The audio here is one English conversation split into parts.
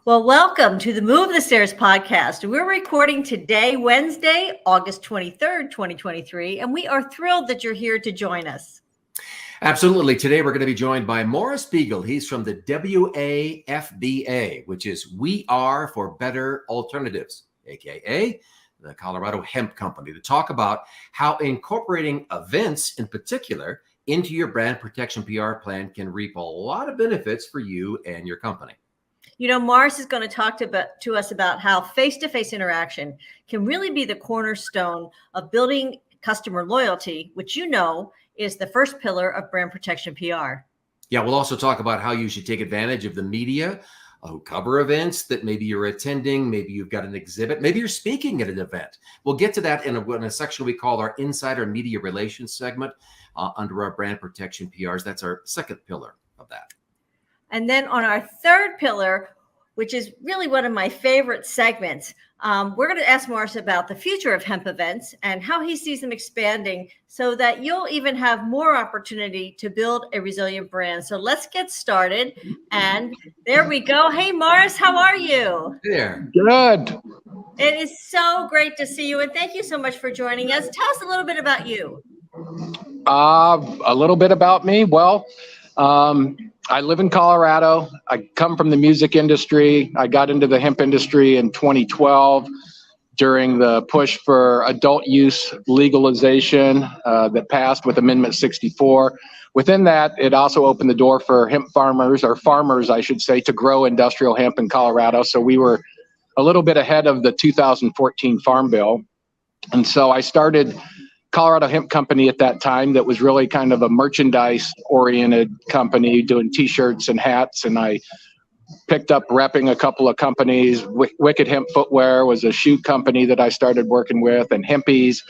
Well, welcome to the Move the Stairs podcast. We're recording today, Wednesday, August 23rd, 2023, and we are thrilled that you're here to join us. Absolutely. Today, we're going to be joined by Morris Beegle. He's from the WAFBA, which is We Are for Better Alternatives, aka the Colorado Hemp Company, to talk about how incorporating events in particular into your brand protection PR plan can reap a lot of benefits for you and your company. You know, Morris is going to talk to us about how face-to-face interaction can really be the cornerstone of building customer loyalty, which you know is the first pillar of brand protection PR. Yeah, we'll also talk about how you should take advantage of the media who cover events that maybe you're attending, maybe you've got an exhibit, maybe you're speaking at an event. We'll get to that in a section we call our Insider Media Relations segment under our brand protection PRs. That's our second pillar of that. And then on our third pillar, which is really one of my favorite segments, we're going to ask Morris about the future of hemp events and how he sees them expanding so that you'll even have more opportunity to build a resilient brand. So let's get started. And there we go. Hey, Morris, how are you? There. Good. It is so great to see you. And thank you so much for joining us. Tell us a little bit about you. A little bit about me. Well, I live in Colorado. I come from the music industry. I got into the hemp industry in 2012 during the push for adult use legalization that passed with Amendment 64. Within that, it also opened the door for hemp farmers, or farmers, I should say, to grow industrial hemp in Colorado. So we were a little bit ahead of the 2014 Farm Bill. And so I started Colorado Hemp Company at that time that was really kind of a merchandise-oriented company doing T-shirts and hats, and I picked up repping a couple of companies. Wicked Hemp Footwear was a shoe company that I started working with, and Hempies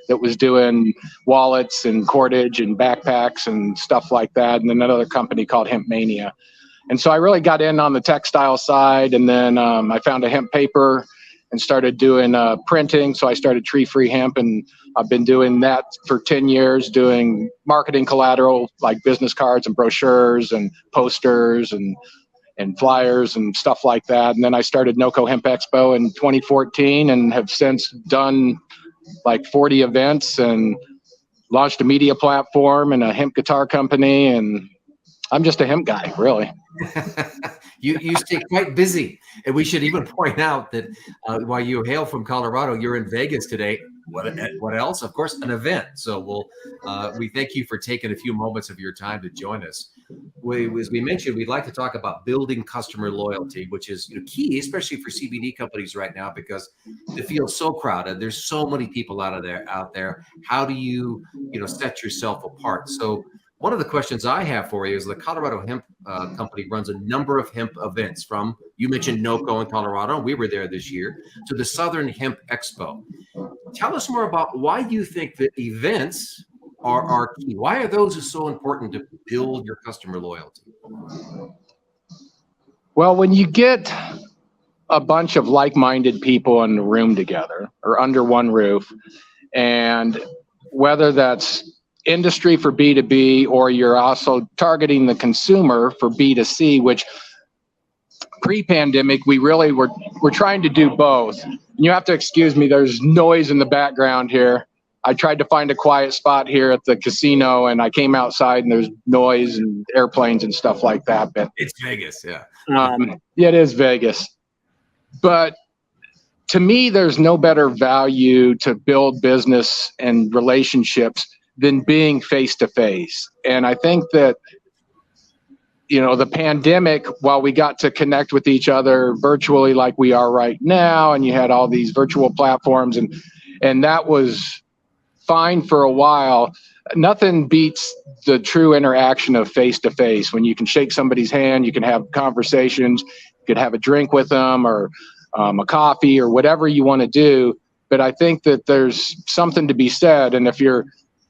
that was doing wallets and cordage and backpacks and stuff like that, and then another company called Hemp Mania. And so I really got in on the textile side, and then I found a hemp paper and started doing printing. So I started Tree Free Hemp, and I've been doing that for 10 years, doing marketing collateral like business cards and brochures and posters and flyers and stuff like that. And then I started NOCO Hemp Expo in 2014 and have since done like 40 events and launched a media platform and a hemp guitar company. And I'm just a hemp guy, really. You stay quite busy. And we should even point out that while you hail from Colorado, you're in Vegas today. What else? Of course, an event. So we thank you for taking a few moments of your time to join us. As we mentioned, we'd like to talk about building customer loyalty, which is key, especially for CBD companies right now, because it feels so crowded. There's so many people out there. How do you set yourself apart? So one of the questions I have for you is the Colorado Hemp Company runs a number of hemp events, from, you mentioned NOCO in Colorado, we were there this year, to the Southern Hemp Expo. Tell us more about why you think that events are key. Why are those so important to build your customer loyalty? Well, when you get a bunch of like-minded people in the room together or under one roof, and whether that's industry for B2B, or you're also targeting the consumer for B2C, which pre-pandemic, we're trying to do both. And you have to excuse me, there's noise in the background here. I tried to find a quiet spot here at the casino, and I came outside and there's noise and airplanes and stuff like that. But it's Vegas, yeah. Yeah, it is Vegas. But to me, there's no better value to build business and relationships than being face-to-face. And I think that, the pandemic, while we got to connect with each other virtually like we are right now, and you had all these virtual platforms, and that was fine for a while, nothing beats the true interaction of face-to-face. When you can shake somebody's hand, you can have conversations, you could have a drink with them, or a coffee, or whatever you want to do. But I think that there's something to be said. And if you're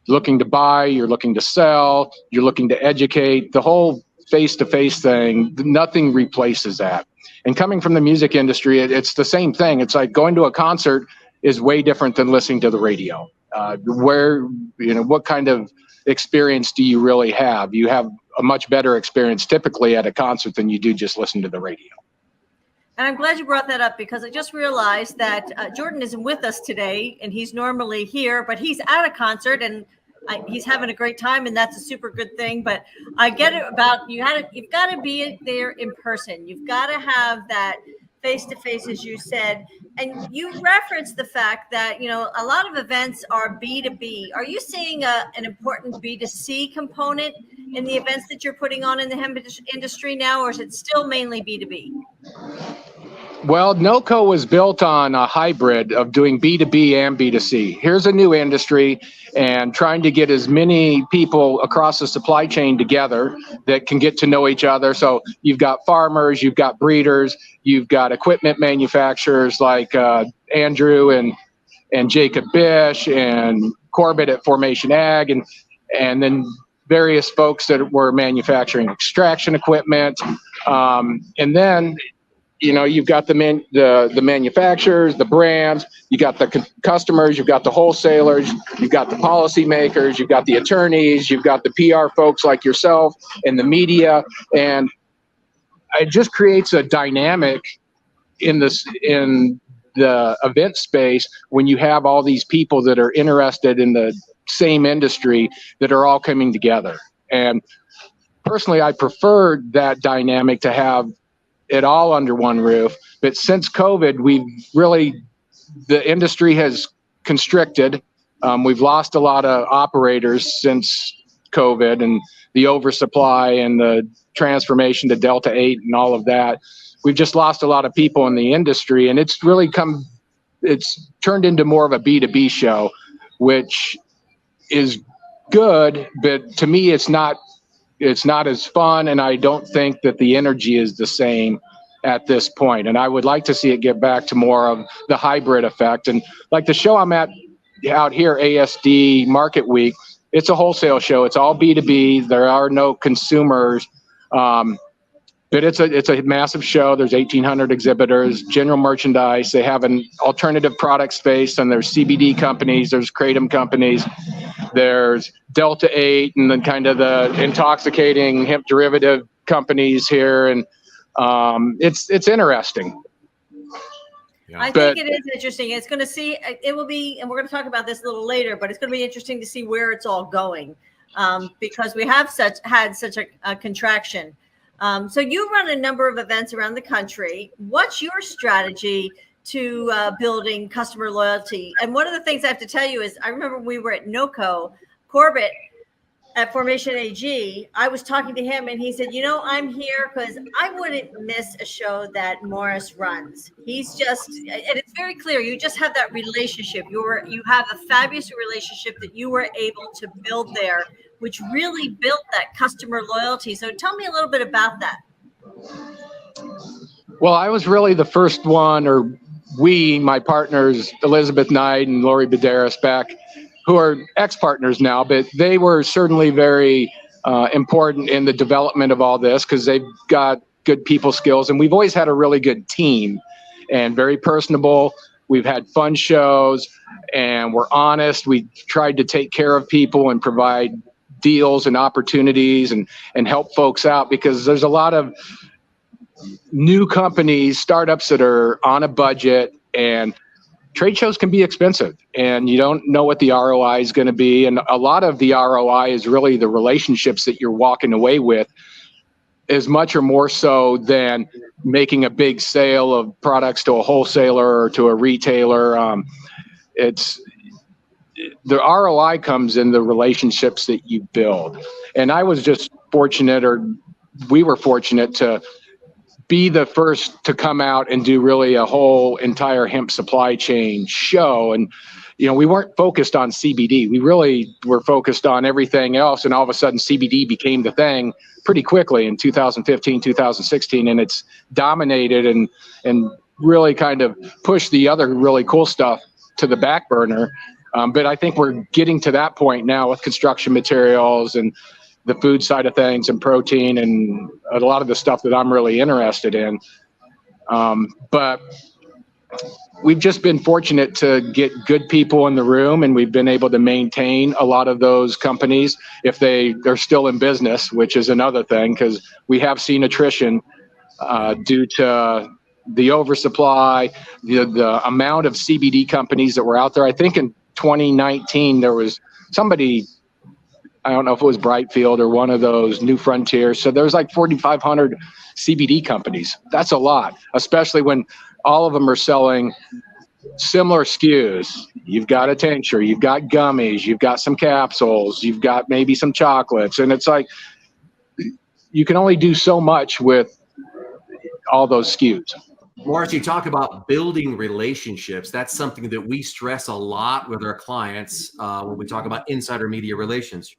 looking to buy, you're looking to sell, you're looking to educate, the whole face-to-face thing, nothing replaces that. And coming from the music industry, it's the same thing. It's like going to a concert is way different than listening to the radio. What kind of experience do you really have? You have a much better experience typically at a concert than you do just listen to the radio. And I'm glad you brought that up, because I just realized that Jordan isn't with us today, and he's normally here, but he's at a concert and he's having a great time, and that's a super good thing. But I get it about you've got to be there in person. You've got to have that face-to-face, as you said. And you referenced the fact that, a lot of events are B2B. Are you seeing an important B2C component in the events that you're putting on in the hemp industry now, or is it still mainly B2B? Well, NOCO was built on a hybrid of doing B2B and B2C. Here's a new industry, and trying to get as many people across the supply chain together that can get to know each other. So you've got farmers, you've got breeders, you've got equipment manufacturers like Andrew and Jacob Bish and Corbett at Formation Ag, and then various folks that were manufacturing extraction equipment. And then you've got the manufacturers, the brands, you got the customers, you've got the wholesalers, you've got the policymakers, you've got the attorneys, you've got the PR folks like yourself and the media. And it just creates a dynamic in the event space when you have all these people that are interested in the same industry that are all coming together. And personally, I prefer that dynamic to have it all under one roof. But since COVID, the industry has constricted. We've lost a lot of operators since COVID and the oversupply and the transformation to Delta 8 and all of that. We've just lost a lot of people in the industry, and it's turned into more of a B2B show, which is good, but to me, it's not as fun, and I don't think that the energy is the same at this point. And I would like to see it get back to more of the hybrid effect. And like the show I'm at out here, ASD Market Week, it's a wholesale show. It's all B2B. There are no consumers. But it's a massive show. There's 1,800 exhibitors, general merchandise. They have an alternative product space, and there's CBD companies, there's kratom companies, there's Delta 8, and then kind of the intoxicating hemp derivative companies here. And it's interesting. Yeah. I think it is interesting. It will be, and we're going to talk about this a little later, but it's going to be interesting to see where it's all going, because we have had such a contraction. So you run a number of events around the country. What's your strategy to building customer loyalty? And one of the things I have to tell you is, I remember when we were at NOCO, Corbett at Formation AG, I was talking to him and he said, I'm here because I wouldn't miss a show that Morris runs. And it's very clear, you just have that relationship. You have a fabulous relationship that you were able to build there, which really built that customer loyalty. So tell me a little bit about that. Well, I was really the first one, or my partners, Elizabeth Knight and Lori Badaris back, who are ex-partners now, but they were certainly very important in the development of all this, because they've got good people skills. And we've always had a really good team and very personable. We've had fun shows and we're honest. We tried to take care of people and provide deals and opportunities and help folks out, because there's a lot of new companies, startups that are on a budget, and trade shows can be expensive and you don't know what the ROI is going to be. And a lot of the ROI is really the relationships that you're walking away with, as much or more so than making a big sale of products to a wholesaler or to a retailer. The ROI comes in the relationships that you build. And I was just fortunate, or we were fortunate, to be the first to come out and do really a whole entire hemp supply chain show. And, we weren't focused on CBD. We really were focused on everything else. And all of a sudden CBD became the thing pretty quickly in 2015, 2016. And it's dominated and really kind of pushed the other really cool stuff to the back burner. But I think we're getting to that point now with construction materials and the food side of things and protein and a lot of the stuff that I'm really interested in. But we've just been fortunate to get good people in the room, and we've been able to maintain a lot of those companies if they are still in business, which is another thing, because we have seen attrition due to the oversupply, the amount of CBD companies that were out there. I think in 2019 there was somebody, I don't know if it was Brightfield or one of those New Frontiers. So there's like 4,500 CBD companies. That's a lot, especially when all of them are selling similar SKUs. You've got a tincture, you've got gummies, you've got some capsules, you've got maybe some chocolates. And it's like, you can only do so much with all those SKUs. Morris, you talk about building relationships. That's something that we stress a lot with our clients when we talk about insider media relations.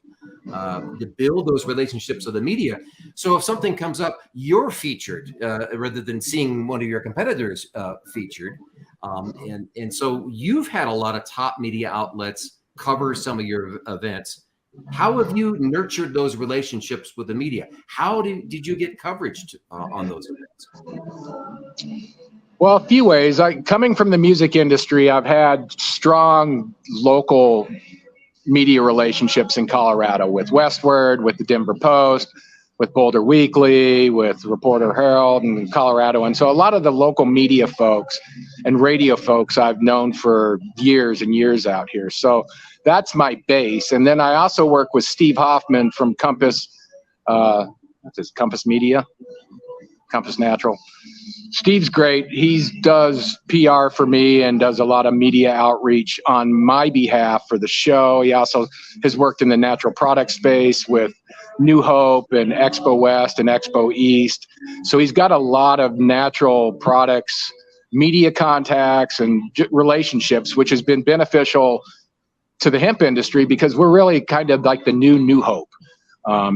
To build those relationships with the media. So if something comes up, you're featured rather than seeing one of your competitors featured. And so you've had a lot of top media outlets cover some of your events. How have you nurtured those relationships with the media? How did you get coverage on those events? Well, a few ways. Coming from the music industry, I've had strong local media relationships in Colorado with Westward, with the Denver Post, with Boulder Weekly, with Reporter Herald and Colorado. And so a lot of the local media folks and radio folks I've known for years and years out here. So that's my base. And then I also work with Steve Hoffman from Compass, Compass Media, Compass Natural. Steve's great. He does PR for me and does a lot of media outreach on my behalf for the show. He also has worked in the natural product space with New Hope and Expo West and Expo East. So he's got a lot of natural products, media contacts and relationships, which has been beneficial to the hemp industry because we're really kind of like the New Hope.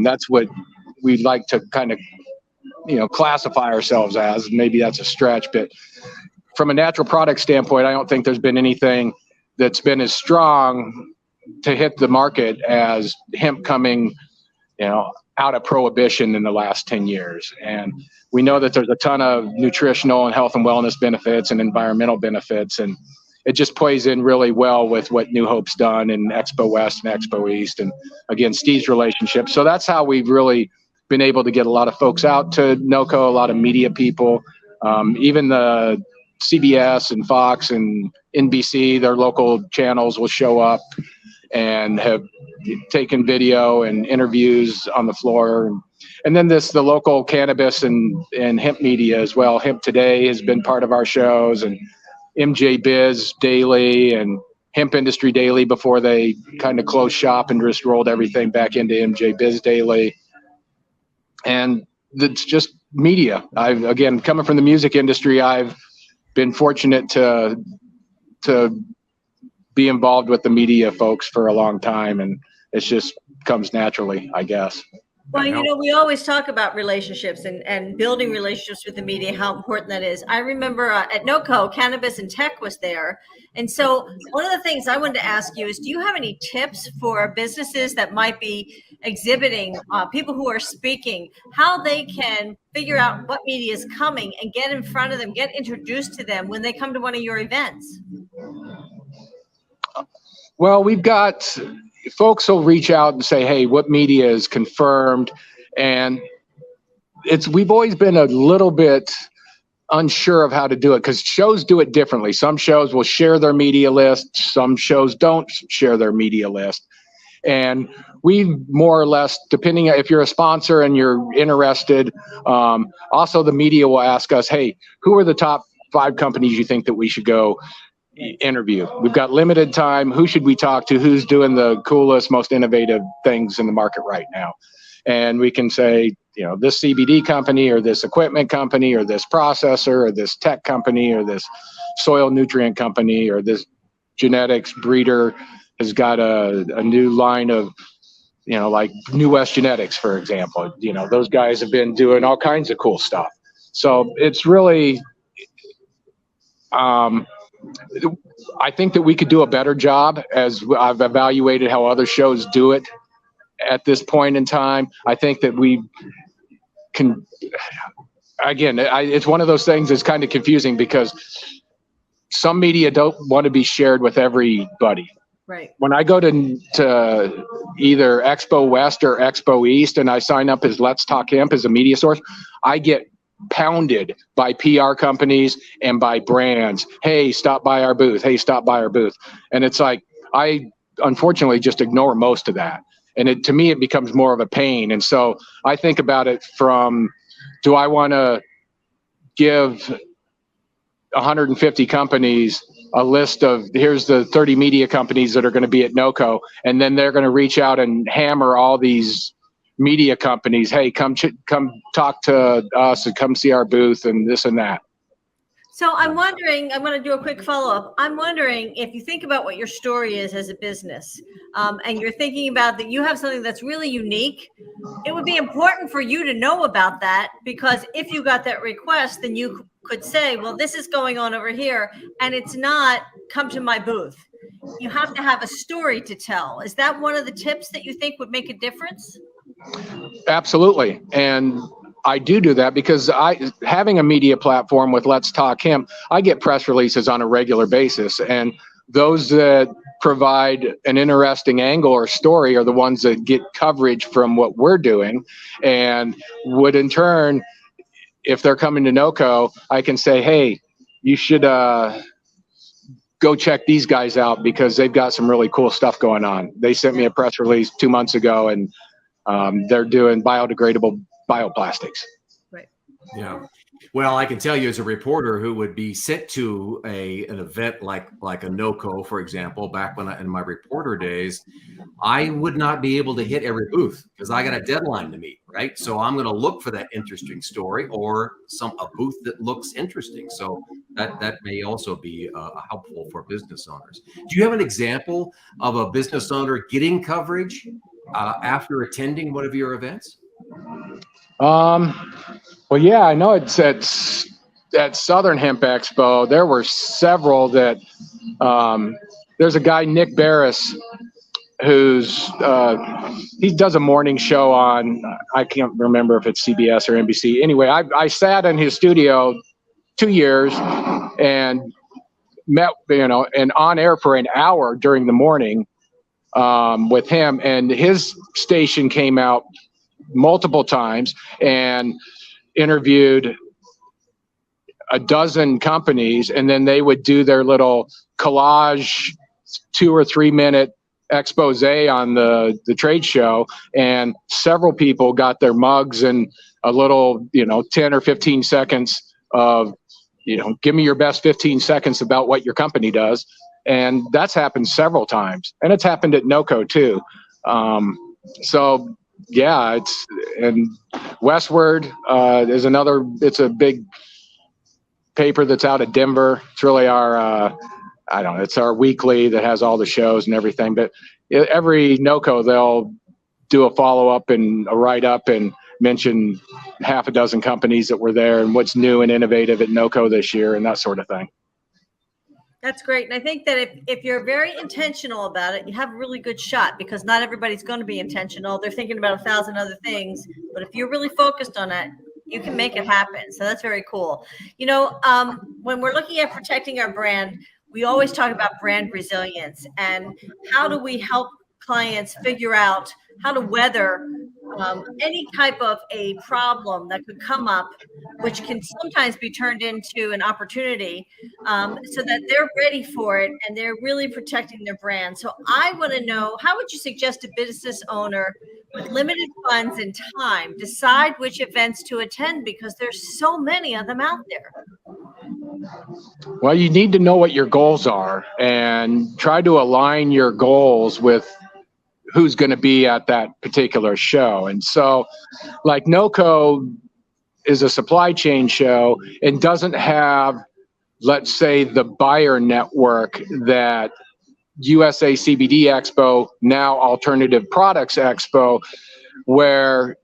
That's what we'd like to kind of classify ourselves as. Maybe that's a stretch, but from a natural product standpoint, I don't think there's been anything that's been as strong to hit the market as hemp coming, out of prohibition in the last 10 years. And we know that there's a ton of nutritional and health and wellness benefits and environmental benefits. And it just plays in really well with what New Hope's done in Expo West and Expo East. And again, Steve's relationship. So that's how we've really been able to get a lot of folks out to NOCO, a lot of media people, even the CBS and Fox and NBC, their local channels will show up and have taken video and interviews on the floor. And then the local cannabis and hemp media as well. Hemp Today has been part of our shows, and MJ Biz Daily and Hemp Industry Daily before they kind of closed shop and just rolled everything back into MJ Biz Daily. And it's just media. Again, coming from the music industry, I've been fortunate to be involved with the media folks for a long time, and it just comes naturally, I guess. Well, we always talk about relationships and building relationships with the media, how important that is. I remember at NOCO, Cannabis and Tech was there. And so one of the things I wanted to ask you is, do you have any tips for businesses that might be exhibiting, people who are speaking, how they can figure out what media is coming and get in front of them, get introduced to them when they come to one of your events? Well, we've got folks will reach out and say, hey, what media is confirmed? And we've always been a little bit unsure of how to do it because shows do it differently. Some shows will share their media list. Some shows don't share their media list. And we more or less, depending if you're a sponsor and you're interested, also the media will ask us, hey, who are the top 5 companies you think that we should go interview? We've got limited time. Who should we talk to? Who's doing the coolest, most innovative things in the market right now? And we can say, this CBD company or this equipment company or this processor or this tech company or this soil nutrient company or this genetics breeder has got a new line of, like New West Genetics, for example. Those guys have been doing all kinds of cool stuff. So it's really, I think that we could do a better job as I've evaluated how other shows do it at this point in time. I think that we can, again, it's one of those things that's kind of confusing because some media don't want to be shared with everybody. Right. When I go to either Expo West or Expo East and I sign up as Let's Talk Hemp as a media source, I get pounded by PR companies and by brands. Hey, stop by our booth. Hey, stop by our booth. And it's like, I unfortunately just ignore most of that. And to me, it becomes more of a pain. And so I think about it from, do I want to give 150 companies a list of, here's the 30 media companies that are going to be at NOCO, and then they're going to reach out and hammer all these media companies, hey, come talk to us and come see our booth and this and that. So I'm wondering, I'm going to do a quick follow-up. I'm wondering if you think about what your story is as a business, and you're thinking about that you have something that's really unique, it would be important for you to know about that, because if you got that request, then you could say, well, this is going on over here, and it's not come to my booth. You have to have a story to tell. Is that one of the tips that you think would make a difference? Absolutely. And I do that because having a media platform with Let's Talk Hemp, I get press releases on a regular basis. And those that provide an interesting angle or story are the ones that get coverage from what we're doing, and would in turn, if they're coming to NOCO, I can say, hey, you should go check these guys out because they've got some really cool stuff going on. They sent me a press release 2 months ago, and they're doing biodegradable bioplastics. Right. Yeah. Well, I can tell you as a reporter who would be sent to an event like a NOCO, for example, back when in my reporter days, I would not be able to hit every booth because I got a deadline to meet, right? So I'm going to look for that interesting story or a booth that looks interesting. So that may also be helpful for business owners. Do you have an example of a business owner getting coverage after attending one of your events? Well, yeah, I know it's at Southern Hemp Expo. There were several that, there's a guy, Nick Barris, who's, he does a morning show on, I can't remember if it's CBS or NBC. Anyway, I sat in his studio 2 years and met, and on air for an hour during the morning, with him, and his station came out multiple times and interviewed a dozen companies, and then they would do their little collage 2 or 3 minute expose on the trade show, and several people got their mugs and a little 10 or 15 seconds of give me your best 15 seconds about what your company does. And that's happened several times, and it's happened at NOCO too. So yeah, and Westward is another. It's a big paper that's out of Denver. It's really our, it's our weekly that has all the shows and everything. But every NOCO, they'll do a follow-up and a write-up and mention half a dozen companies that were there and what's new and innovative at NOCO this year and that sort of thing. That's great. And I think that if you're very intentional about it, you have a really good shot, because not everybody's going to be intentional. They're thinking about 1,000 other things. But if you're really focused on it, you can make it happen. So that's very cool. When we're looking at protecting our brand, we always talk about brand resilience and how do we help clients figure out how to weather any type of a problem that could come up, which can sometimes be turned into an opportunity, so that they're ready for it and they're really protecting their brand. So I want to know, how would you suggest a business owner with limited funds and time decide which events to attend, because there's so many of them out there? Well, you need to know what your goals are and try to align your goals with who's going to be at that particular show. And so, like, NOCO is a supply chain show and doesn't have, let's say, the buyer network that USA CBD Expo, now Alternative Products Expo, where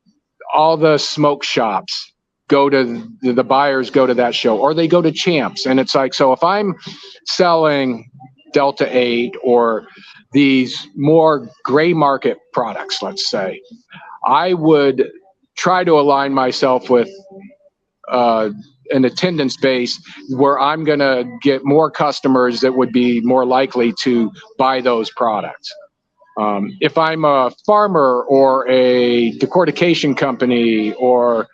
all the smoke shops go to, the buyers go to that show, or they go to Champs. And it's like, so if I'm selling Delta 8 or these more gray market products, let's say, I would try to align myself with an attendance base where I'm going to get more customers that would be more likely to buy those products. If I'm a farmer or a decortication company or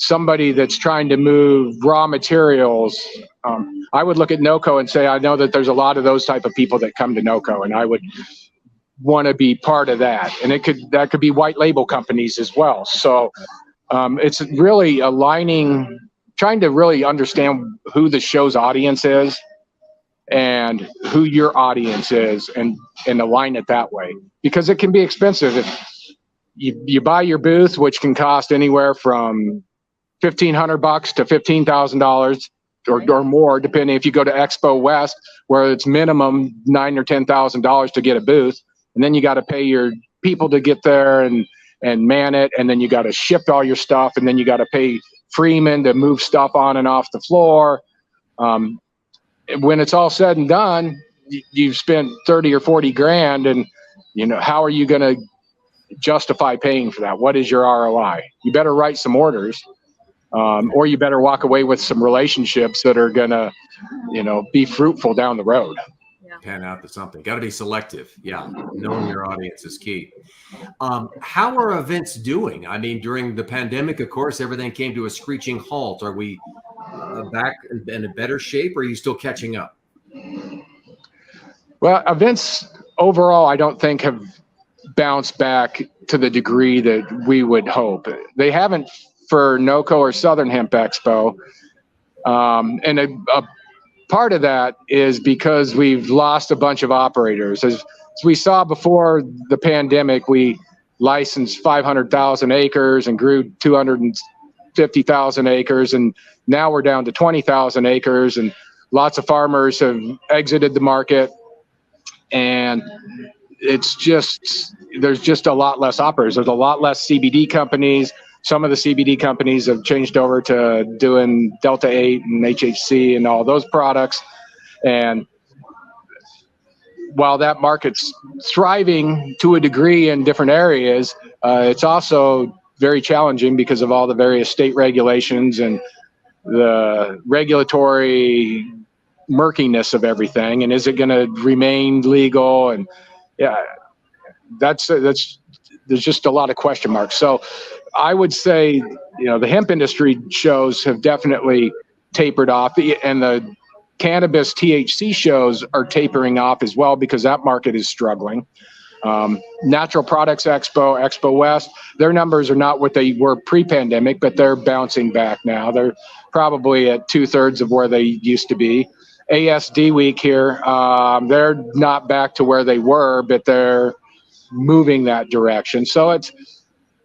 somebody that's trying to move raw materials, I would look at NOCO and say, I know that there's a lot of those type of people that come to NOCO, and I would want to be part of that. And that could be white label companies as well. So it's really aligning, trying to really understand who the show's audience is and who your audience is, and align it that way, because it can be expensive. If you buy your booth, which can cost anywhere from $1,500 to $15,000 or more, depending. If you go to Expo West, where it's minimum $9,000 or $10,000 to get a booth, and then you got to pay your people to get there and man it, and then you got to ship all your stuff, and then you got to pay Freeman to move stuff on and off the floor. When it's all said and done, you've spent 30 or 40 grand, and how are you going to justify paying for that? What is your ROI? You better write some orders, or you better walk away with some relationships that are going to, be fruitful down the road. Pan out to something. Got to be selective. Yeah. Knowing your audience is key. How are events doing? I mean, during the pandemic, of course, everything came to a screeching halt. Are we back in a better shape, or are you still catching up? Well, events overall, I don't think have bounced back to the degree that we would hope. They haven't for NOCO or Southern Hemp Expo. And a part of that is because we've lost a bunch of operators. As we saw before the pandemic, we licensed 500,000 acres and grew 250,000 acres. And now we're down to 20,000 acres, and lots of farmers have exited the market. And there's just a lot less operators. There's a lot less CBD companies. Some of the CBD companies have changed over to doing Delta 8 and HHC and all those products. And while that market's thriving to a degree in different areas, it's also very challenging because of all the various state regulations and the regulatory murkiness of everything. And is it going to remain legal? And yeah, there's just a lot of question marks. So I would say, the hemp industry shows have definitely tapered off, and the cannabis THC shows are tapering off as well, because that market is struggling. Natural Products Expo West, their numbers are not what they were pre-pandemic, but they're bouncing back now. They're probably at 2/3 of where they used to be. ASD week here, they're not back to where they were, but they're moving that direction. So it's,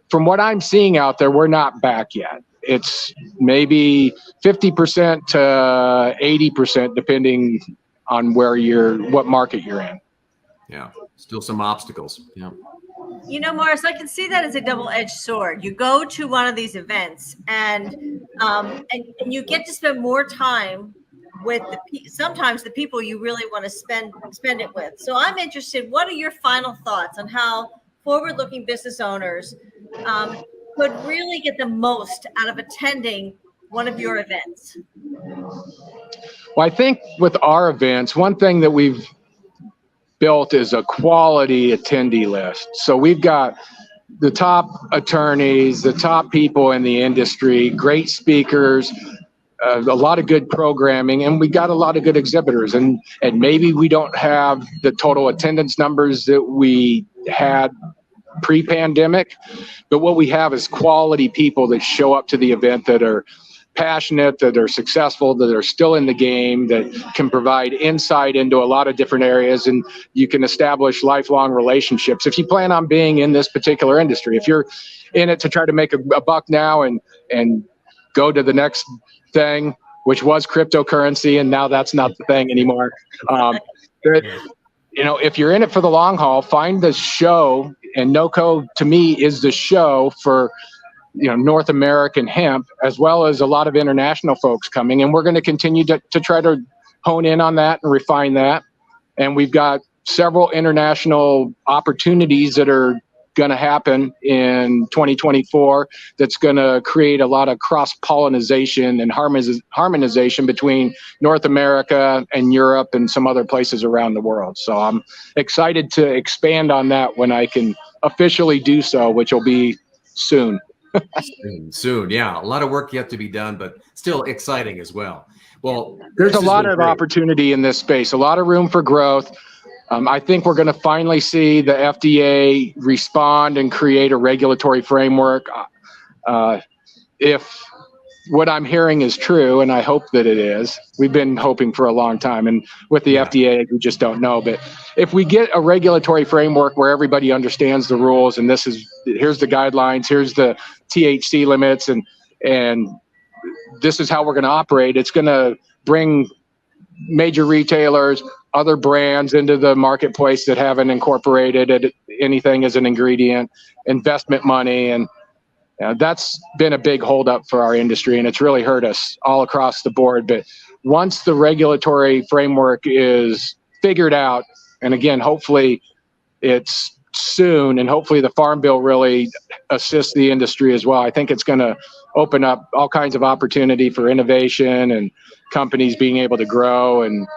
from what I'm seeing out there, we're not back yet. It's maybe 50% to 80%, depending on what market you're in. Yeah, still some obstacles. Yeah. Morris, I can see that as a double-edged sword. You go to one of these events, and you get to spend more time with sometimes the people you really want to spend it with. So I'm interested, what are your final thoughts on how forward-looking business owners could really get the most out of attending one of your events? Well, I think with our events, one thing that we've built is a quality attendee list. So we've got the top attorneys, the top people in the industry, great speakers, a lot of good programming, and we got a lot of good exhibitors. And maybe we don't have the total attendance numbers that we had pre-pandemic, but what we have is quality people that show up to the event, that are passionate, that are successful, that are still in the game, that can provide insight into a lot of different areas, and you can establish lifelong relationships. If you plan on being in this particular industry, if you're in it to try to make a buck now and go to the next thing, which was cryptocurrency, and now that's not the thing anymore. If you're in it for the long haul, find the show, and NOCO to me is the show for North American hemp, as well as a lot of international folks coming, and we're going to continue to try to hone in on that and refine that. And we've got several international opportunities that are going to happen in 2024 that's going to create a lot of cross-pollination and harmonization between North America and Europe and some other places around the world. So I'm excited to expand on that when I can officially do so, which will be soon. Soon. Yeah. A lot of work yet to be done, but still exciting as well. Well, There's a this has lot been of great. opportunity in this space, a lot of room for growth. I think we're going to finally see the FDA respond and create a regulatory framework. If what I'm hearing is true, and I hope that it is, we've been hoping for a long time, and with the FDA, we just don't know. But if we get a regulatory framework where everybody understands the rules, and here's the guidelines, here's the THC limits, and this is how we're going to operate, it's going to bring major retailers, other brands into the marketplace that haven't incorporated anything as an ingredient, investment money, and that's been a big holdup for our industry, and it's really hurt us all across the board. But once the regulatory framework is figured out, and again, hopefully it's soon, and hopefully the Farm Bill really assists the industry as well, I think it's going to open up all kinds of opportunity for innovation and companies being able to grow and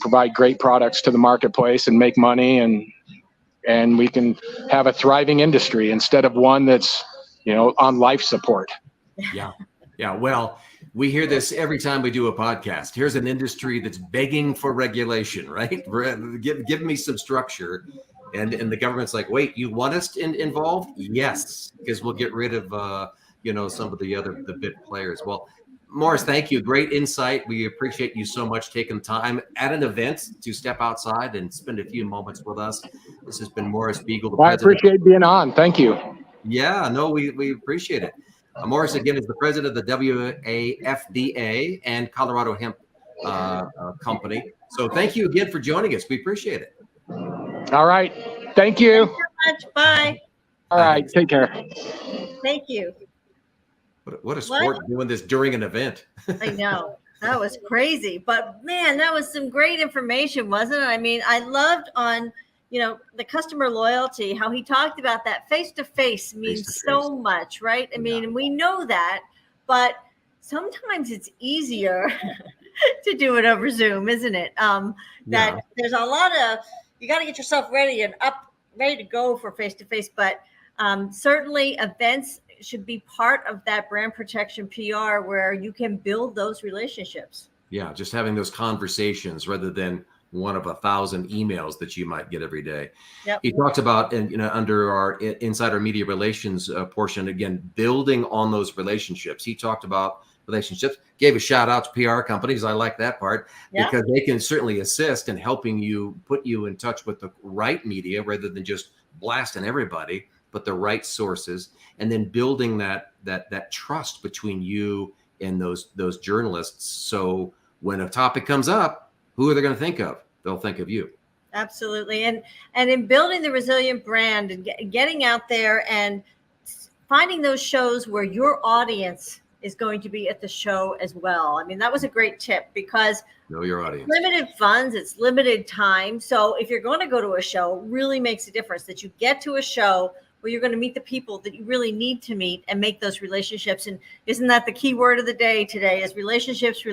provide great products to the marketplace and make money, and we can have a thriving industry instead of one that's on life support. Yeah. Well, we hear this every time we do a podcast. Here's an industry that's begging for regulation, right? Give me some structure. And the government's like, wait, you want us involved? Yes, because we'll get rid of, some of the big players. Well, Morris, thank you. Great insight. We appreciate you so much taking time at an event to step outside and spend a few moments with us. This has been Morris Beegle, the president. I appreciate being on. Thank you. Yeah, no, we appreciate it. Morris, again, is the president of the WAFBA and Colorado Hemp Company. So thank you again for joining us. We appreciate it. All right. Thank you. Thanks so much. Bye. All right. Take care. Thank you. What a sport doing this during an event. I know. That was crazy. But man, that was some great information, wasn't it? I mean, I loved on the customer loyalty, how he talked about that face-to-face means so much, right? I mean, we know that, but sometimes it's easier to do it over Zoom, isn't it? There's a lot of, you got to get yourself ready and ready to go for face-to-face, but certainly events should be part of that brand protection PR where you can build those relationships. Yeah, just having those conversations rather than one of 1,000 emails that you might get every day. Yep. He talks about, and under our insider media relations portion, again, building on those relationships. He talked about relationships, gave a shout out to PR companies. I like that part because they can certainly assist in helping you, put you in touch with the right media rather than just blasting everybody, but the right sources, and then building that trust between you and those journalists. So when a topic comes up, who are they going to think of? They'll think of you. Absolutely. And in building the resilient brand and getting out there and finding those shows where your audience is going to be at the show as well. I mean, that was a great tip because know your audience. Limited funds, it's limited time. So if you're going to go to a show, it really makes a difference that you get to a show where you're going to meet the people that you really need to meet and make those relationships. And isn't that the key word of the day today is relationships.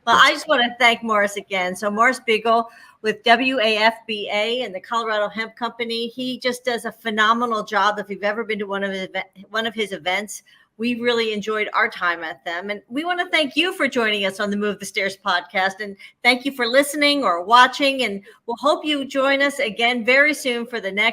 Well, I just want to thank Morris again. So Morris Beegle with WAFBA and the Colorado Hemp Company, he just does a phenomenal job. If you've ever been to one of his events, we really enjoyed our time at them. And we want to thank you for joining us on the Move the Stairs podcast. And thank you for listening or watching. And we'll hope you join us again very soon for the next